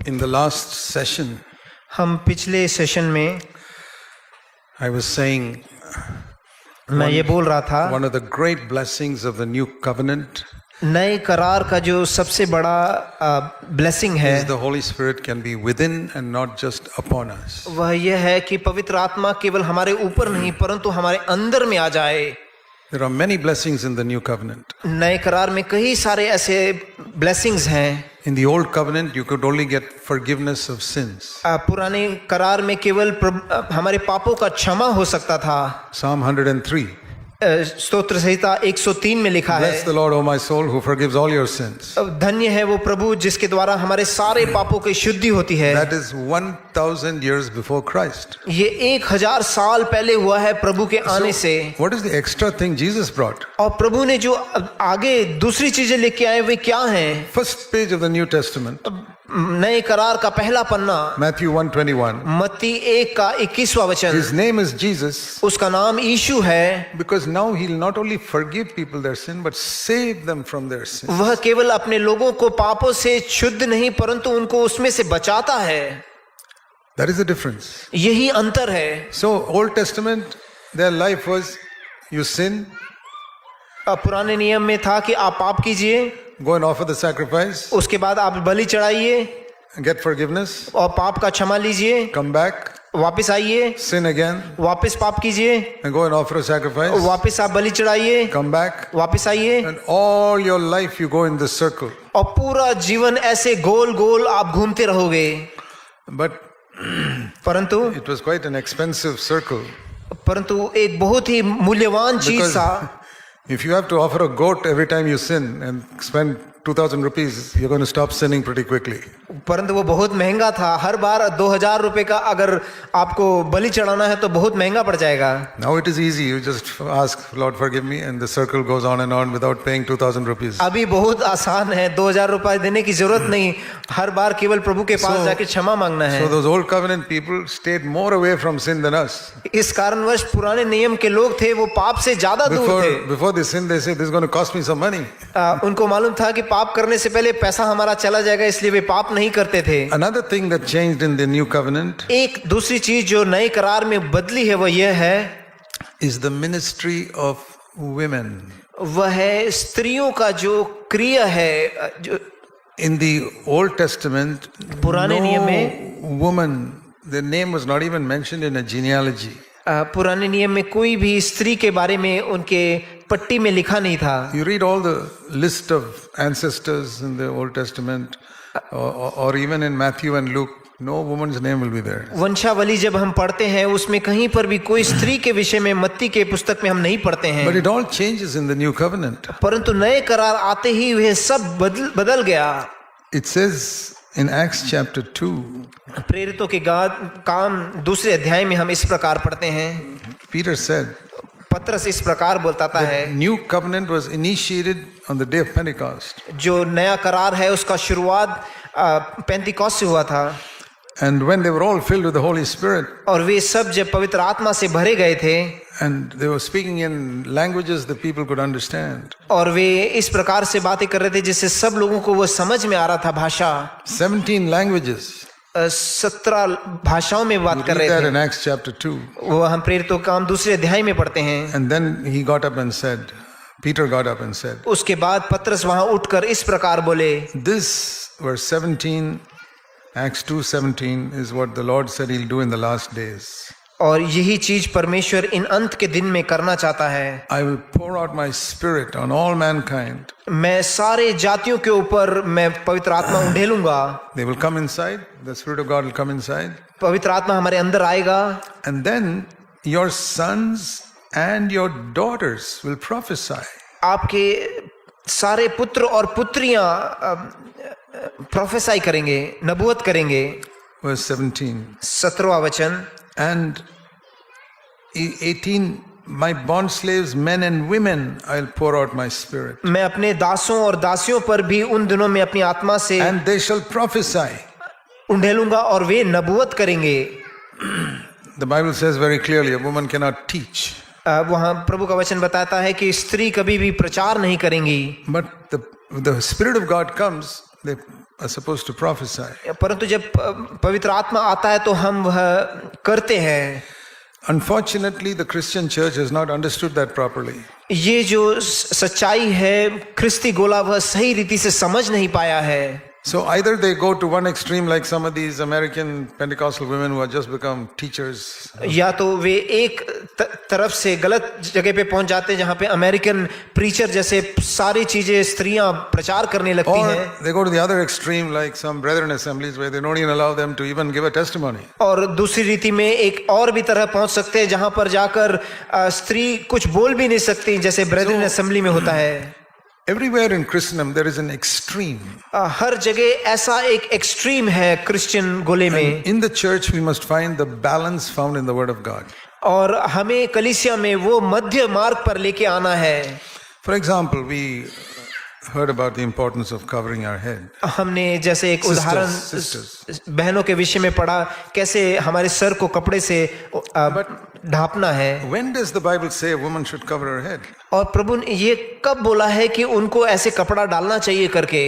In the last session, हम पिछले session में I was saying मैं ये बोल रहा था one of the great blessings of the new covenant नए करार का जो सबसे बड़ा ब्लेसिंग है is the Holy Spirit can be within and not just upon us. वह यह है कि पवित्र आत्मा केवल हमारे ऊपर नहीं परंतु हमारे अंदर में आ जाए। There are many blessings in the new covenant. नए करार में कई सारे ऐसे ब्लेसिंग्स हैं। In the old covenant, you could only get forgiveness of sins. पुराने करार में केवल हमारे पापों का क्षमा हो सकता था। Psalm 103. स्तोत्र संहिता 103 में लिखा है, Bless the Lord, O my soul, who forgives all your sins. धन्य है वो प्रभु जिसके द्वारा हमारे सारे पापों की शुद्धि होती है। That is 1,000 years before Christ. ये 1000 साल पहले हुआ है प्रभु के आने से। What is the extra thing Jesus brought? और प्रभु ने जो आगे दूसरी चीजें लेके आए वे क्या हैं? First page of the New Testament, नए करार का पहला पन्ना, Matthew 1:21. मत्ती 1 का 21वां वचन। His name is Jesus उसका नाम यीशु है, because now he'll not only forgive people their sin but save them from their sin. वह केवल अपने लोगों को पापों से शुद्ध नहीं परंतु उनको उसमें से बचाता है। That is the difference. यही अंतर है। So Old Testament, their life was you sin, पुराने नियम में था कि आप पाप कीजिए, go and offer the sacrifice, उसके बाद आप बलि चढ़ाइए get forgiveness, और पाप का क्षमा लीजिए, come back, वापस आइए, sin again, वापस पाप कीजिए, and go and offer a sacrifice, वापस आप बलि चढ़ाइए, come back, वापस आइए, and all your life you go in this circle. और पूरा जीवन ऐसे गोल गोल आप घूमते रहोगे। But परंतु it was quite an expensive circle. परंतु एक बहुत ही मूल्यवान चीज Because था। if you have to offer a goat every time you sin and spend 2,000 rupees, you're going to stop sinning pretty quickly. परंतु वो बहुत महंगा था। हर बार 2000 रुपए का अगर आपको बलि चढ़ाना है तो बहुत महंगा पड़ जाएगा। Now it is easy. You just ask, Lord, forgive me, and the circle goes on and on without paying 2,000 rupees. अभी बहुत आसान है, 2000 रुपए देने की जरूरत नहीं, हर बार केवल प्रभु के पास जाके क्षमा मांगना है। So those old covenant people stayed more away from sin than us. इस कारणवश पुराने नियम के लोग थे वो पाप से ज्यादा दूर थे। Before they sin, they say, this is going to cost me some money. उनको मालूम था कि पाप करने से पहले पैसा हमारा चला जाएगा, इसलिए वे पाप नहीं करते थे। Another thing that changed in the new covenant एक दूसरी चीज जो नए करार में बदली है वो यह है, is the ministry of women. वह है स्त्रियों का जो क्रिया है। जो In the Old Testament, पुराने नियम में woman, their name was not even mentioned in a genealogy. पुराने नियम में कोई भी स्त्री के बारे में उनके पट्टी में लिखा नहीं था। You read all the list of ancestors in the Old Testament, or even in Matthew and Luke, no woman's name will be there. वंशावली जब हम पढ़ते हैं उसमें कहीं पर भी कोई स्त्री के विषय में मत्ती के पुस्तक में हम नहीं पढ़ते हैं। But it all changes in the new covenant. परंतु नए करार आते ही वह सब बदल गया। It says in Acts chapter 2, प्रेरितों के काम 2 अध्याय में हम इस प्रकार पढ़ते हैं। Peter said, पत्रस इस प्रकार बोलता है, new covenant was initiated on the day of Pentecost. जो नया करार है उसका शुरुआत पेंतिकोस्त से हुआ था। And when they were all filled with the Holy Spirit, और वे सब जब पवित्र आत्मा से भरे गए थे and they were speaking in languages that people could understand. और वे इस प्रकार से बातें कर रहे थे जिससे सब लोगों को वो समझ में आ रहा था। भाषा 17 languages. 17 भाषाओं में बात कर Read रहे that थे। in Acts chapter 2. वो हम प्रेरितों का काम 2 अध्याय में पढ़ते हैं। And then he got up and said, Peter got up and said, उसके बाद पत्रस वहां उठकर इस प्रकार बोले, this verse 17, Acts 2:17 is what the Lord said he'll do in the last days. और यही चीज परमेश्वर इन अंत के दिन में करना चाहता है। I will pour out my spirit on all mankind. मैं सारे जातियों के ऊपर मैं पवित्र आत्मा उंडेलूंगा। They will come inside, the Spirit of God will come inside. पवित्र आत्मा हमारे अंदर आएगा And then your sons and your daughters will prophesy. आपके सारे पुत्र और पुत्रियां प्रोफेसाई करेंगे, नबूवत करेंगे। Verse 17. 17वां वचन। And 18, my bond slaves, men and women, I'll pour out my spirit. मैं अपने दासों और दासियों पर भी उन दिनों में अपनी आत्मा से And they shall prophesy. उंडेलूंगा और वे नबूवत करेंगे। The Bible says very clearly, a woman cannot teach. वहाँ प्रभु का वचन बताता है कि स्त्री कभी भी प्रचार नहीं करेंगी। But the Spirit of God comes they are supposed to prophesy. परंतु जब पवित्र आत्मा आता है तो हम वह करते हैं। Unfortunately, the Christian church has not understood that properly. ये जो सच्चाई है ख्रिस्ती गोला वह सही रीति से समझ नहीं पाया है। So either they go to one extreme like some of these American Pentecostal women who have just become teachers. या तो वे एक तरफ से गलत जगह पे पहुंच जाते हैं जहां पे अमेरिकन प्रीचर जैसे सारी चीजें स्त्रियां प्रचार करने लगती Or हैं, they go to the other extreme like some brethren assemblies where they don't even allow them to even give a testimony. और दूसरी रीति में एक और भी तरह पहुंच सकते हैं जहां पर जाकर स्त्री कुछ बोल भी नहीं सकती जैसे ब्रेदरन असेंबली में होता है। Everywhere in Christendom there is an extreme. हर जगह ऐसा एक एक्सट्रीम है क्रिश्चियन गोले में। In the church we must find the balance found in the Word of God. और हमें कलीसिया में वो मध्य मार्ग पर लेके आना है। For example, we heard about the importance of covering our head. हमने जैसे एक उदाहरण Sisters. बहनों के विषय में पढ़ा कैसे हमारे सर को कपड़े से ढांपना है। When does the Bible say a woman should cover her head? और प्रभु ने ये कब बोला है कि उनको ऐसे कपड़ा डालना चाहिए करके?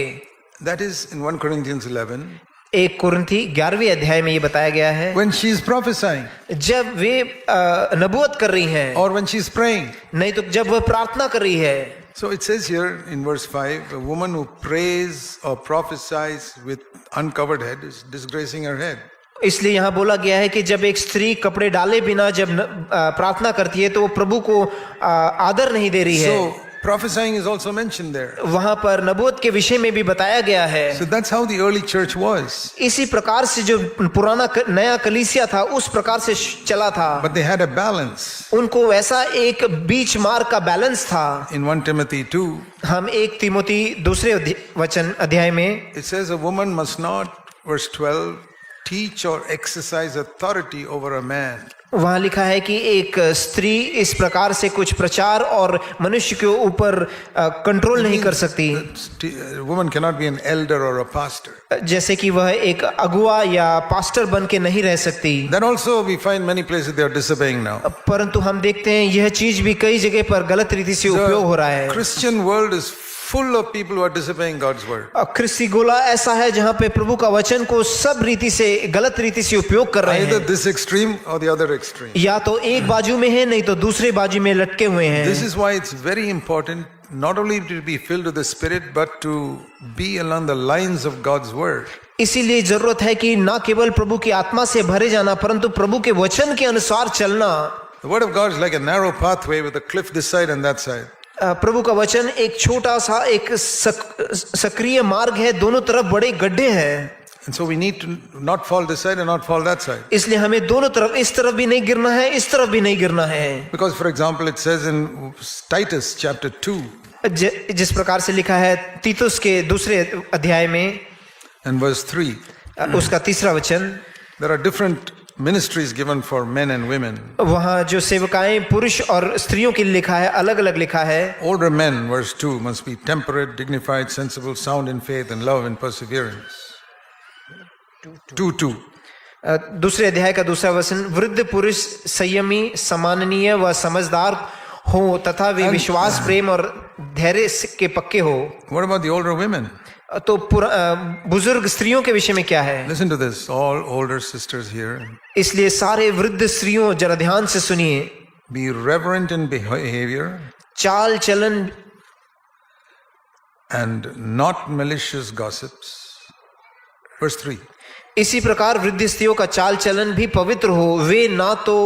That is in 1 Corinthians 11. एक कुरिन्थी 11वें अध्याय में ये बताया गया है। When she is prophesying जब वे नबूवत कर रही हैं, or when she is praying. नहीं तो जब वह प्रार्थना कर रही है। So it says here in verse 5, a woman who prays or prophesies with uncovered head is disgracing her head. इसलिए यहाँ बोला गया है कि जब एक स्त्री कपड़े डाले बिना जब प्रार्थना करती है तो वो प्रभु को आदर नहीं दे रही है। So prophesying is also mentioned there. वहां पर नबूवत के विषय में भी बताया गया है। So that's how the early church was. इसी प्रकार से जो पुराना नया कलीसिया था उस प्रकार से चला था। But they had a balance. उनको वैसा एक बीच मार्ग का बैलेंस था। In 1 Timothy 2, हम 1 तीमुथी 2 वचन अध्याय में it says a woman must not, verse 12, teach or exercise authority over a man. वहां लिखा है कि एक स्त्री इस प्रकार से कुछ प्रचार और मनुष्य के ऊपर कंट्रोल नहीं कर सकती। A woman cannot be an elder or a pastor. जैसे कि वह एक अगुआ या पास्टर बन के नहीं रह सकती। Then also we find many places they are disobeying now. परंतु हम देखते हैं यह चीज भी कई जगह पर गलत रीति से उपयोग हो रहा है। Christian world is full of people who are disobeying God's word. ख्रिस्ती गोला ऐसा है जहां पे प्रभु का वचन को सब रीति से गलत रीति से उपयोग कर रहे Either हैं। this extreme or the other extreme. या तो एक बाजू में है नहीं तो दूसरे बाजू में लटके हुए हैं। This is why it's very important not only to be filled with the Spirit but to be along the lines of God's word. इसीलिए जरूरत है कि ना केवल प्रभु की आत्मा से भरे जाना परंतु प्रभु के वचन के अनुसार चलना। The word of God is like a narrow pathway with a cliff this side and that side. प्रभु का वचन एक छोटा सा एक सक्रिय मार्ग है, दोनों तरफ बड़े गड्ढे हैं। And so we need to not fall this side and not fall that side. इसलिए हमें दोनों तरफ, इस तरफ भी नहीं गिरना है, इस तरफ भी नहीं गिरना है। Because for example it says in Titus chapter 2 जिस प्रकार से लिखा है तीतुस के 2 अध्याय में and verse 3, उसका 3 वचन, there are different ministries given for men and women. वहाँ जो सेवकाएं पुरुष और स्त्रियों के लिए लिखा है, अलग अलग लिखा है। Older men, verse 2, must be temperate, dignified, sensible, sound in faith and love and perseverance. 2:2. 2 अध्याय का 2 वचन, वृद्ध पुरुष संयमी, सम्माननीय व समझदार हो तथा वे विश्वास, प्रेम और धैर्य के पक्के हो। What about the older women? तो बुजुर्ग स्त्रियों के विषय में क्या है? Listen to this, all older sisters here. इसलिए सारे वृद्ध स्त्रियों जरा ध्यान से सुनिए। Be reverent in behavior चाल चलन and not malicious gossips. Verse 3. इसी प्रकार वृद्ध स्त्रियों का चाल चलन भी पवित्र हो, वे ना तो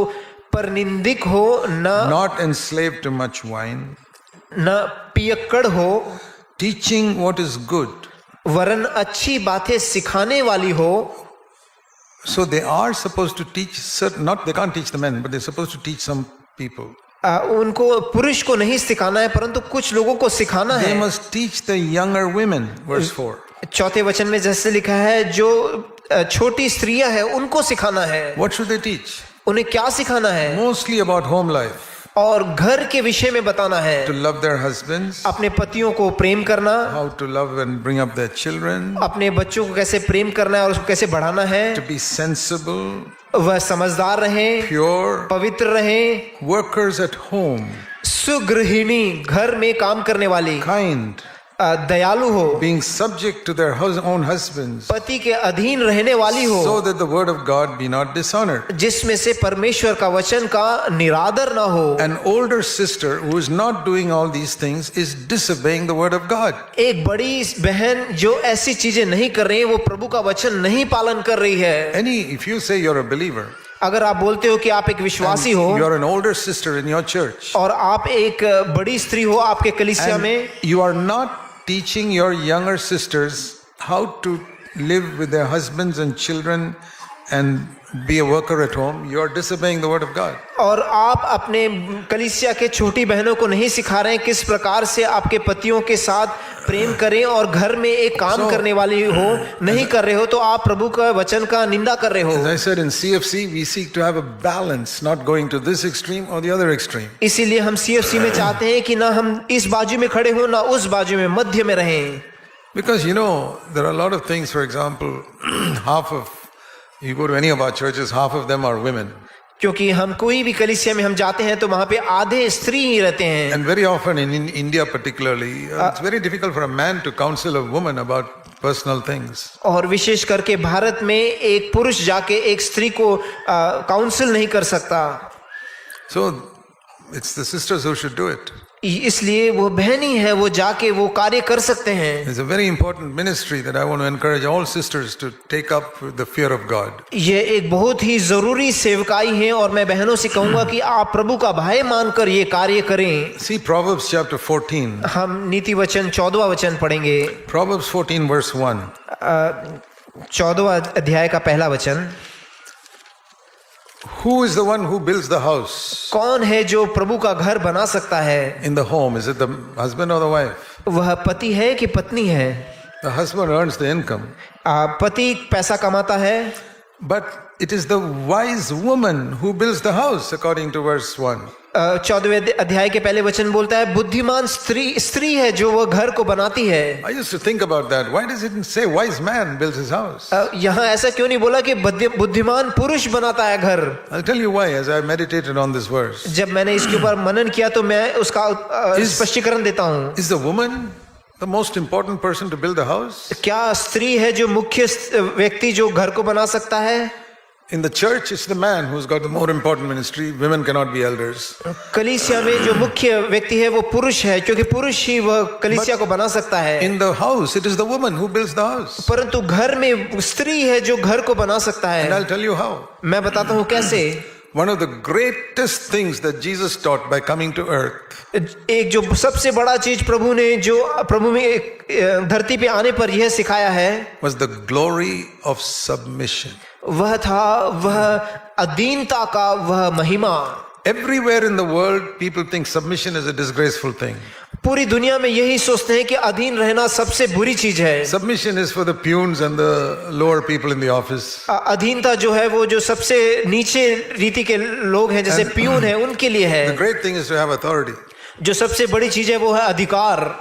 परनिंदिक हो, Not enslaved to much wine, न पियक्कड़ हो, teaching what is good. वरन अच्छी बातें सिखाने वाली हो। So they are supposed to teach certain, not they can't teach the men, but they're supposed to teach some people. उनको पुरुष को नहीं सिखाना है परंतु कुछ लोगों को सिखाना They है। must teach the younger women, verse 4. 4 वचन में जैसे लिखा है जो छोटी स्त्रियां हैं उनको सिखाना है। What should they teach? उन्हें क्या सिखाना है? Mostly about home life. और घर के विषय में बताना है। To love their husbands, अपने पतियों को प्रेम करना, how to love and bring up their children, अपने बच्चों को कैसे प्रेम करना है और उसको कैसे बढ़ाना है, to be sensible, वह समझदार रहें, pure, पवित्र रहें, workers at home, सुगृहिणी घर में काम करने वाली, kind, दयालु हो, being subject to their own husbands, पति के अधीन रहने वाली हो, so that the word of God be not dishonored. जिसमें से परमेश्वर का वचन का निरादर ना हो। An older sister who is not doing all these things is disobeying the word of God. एक बड़ी बहन जो ऐसी चीजें नहीं कर रही है, वो प्रभु का वचन नहीं पालन कर रही है। If you say you're a believer, अगर आप बोलते हो कि आप एक विश्वासी हो you're an older sister in your church, और आप एक बड़ी स्त्री हो आपके कलीसिया में, and you are not teaching your younger sisters how to live with their husbands and children and be a worker at home, you are disobeying the word of God. और आप अपने कलीसिया के छोटी बहनों को नहीं सिखा रहे हैं किस प्रकार से आपके पतियों के साथ प्रेम करें और घर में एक काम करने वाली हो, नहीं कर रहे हो तो आप प्रभु का वचन का निंदा कर रहे हो। As I said, in CFC we seek to have a balance, not going to this extreme or the other extreme. इसीलिए हम CFC में चाहते हैं कि ना हम इस बाजू में खड़े हो ना उस बाजू में, मध्य में रहें। Because there are a lot of things, for example, you go to any of our churches, half of them are women. क्योंकि हम कोई भी कलीसिया में हम जाते हैं तो वहां पे आधे स्त्री ही रहते हैं। And very often in India particularly, it's very difficult for a man to counsel a woman about personal things. और विशेष करके भारत में एक पुरुष जाके एक स्त्री को काउंसिल नहीं कर सकता। So it's the sisters who should do it. इसलिए वो बहन ही है, वो जाके वो कार्य कर सकते हैं। It's a very important ministry that I want to encourage all sisters to take up with the fear of God. ये एक बहुत ही जरूरी सेवकाई है और मैं बहनों से कहूंगा कि आप प्रभु का भय मानकर ये कार्य करें। See Proverbs chapter 14. हम नीति वचन 14वां वचन पढ़ेंगे। Proverbs 14 verse 1. 14वां अध्याय का पहला वचन। Who is the one who builds the house? कौन है जो प्रभु का घर बना सकता है? In the home, is it the husband or the wife? वह पति है कि पत्नी है? The husband earns the income. पति पैसा कमाता है। But it is the wise woman who builds the house, according to verse 1. 14वें अध्याय के पहले वचन बोलता है बुद्धिमान स्त्री है जो वह घर को बनाती है। I used to think about that. Why does it say wise man builds his house? यहाँ ऐसा क्यों नहीं बोला कि बुद्धिमान पुरुष बनाता है घर? I'll tell you why as I meditated on this verse. जब मैंने इसके ऊपर मनन किया तो मैं उसका स्पष्टीकरण देता हूँ। Is the woman the most important person to build the house? क्या स्त्री है जो मुख्य व्यक्ति जो घर को बना सकता है? In the church, it's the man who's got the more important ministry. Women cannot be elders. कलीसिया में जो मुख्य व्यक्ति है वो पुरुष है क्योंकि पुरुष ही वह कलीसिया को बना सकता है। In the house, it is the woman who builds the house. परंतु घर में स्त्री है जो घर को बना सकता है। And I'll tell you how. मैं बताता हूँ कैसे। One of the greatest things that Jesus taught by coming to earth. एक जो सबसे बड़ा चीज प्रभु में धरती पे आने पर यह सिखाया है Was the glory of submission. वह था वह अधीनता का वह महिमा। Everywhere in the world, people think submission is a disgraceful thing. पूरी दुनिया में यही सोचते हैं कि अधीन रहना सबसे बुरी चीज है। Submission is for the peons and the lower people in the office. अधीनता जो है वो जो सबसे नीचे रीति के लोग हैं जैसे पियून है उनके लिए है। The great thing is to have authority. जो सबसे बड़ी चीज है वो है अधिकार।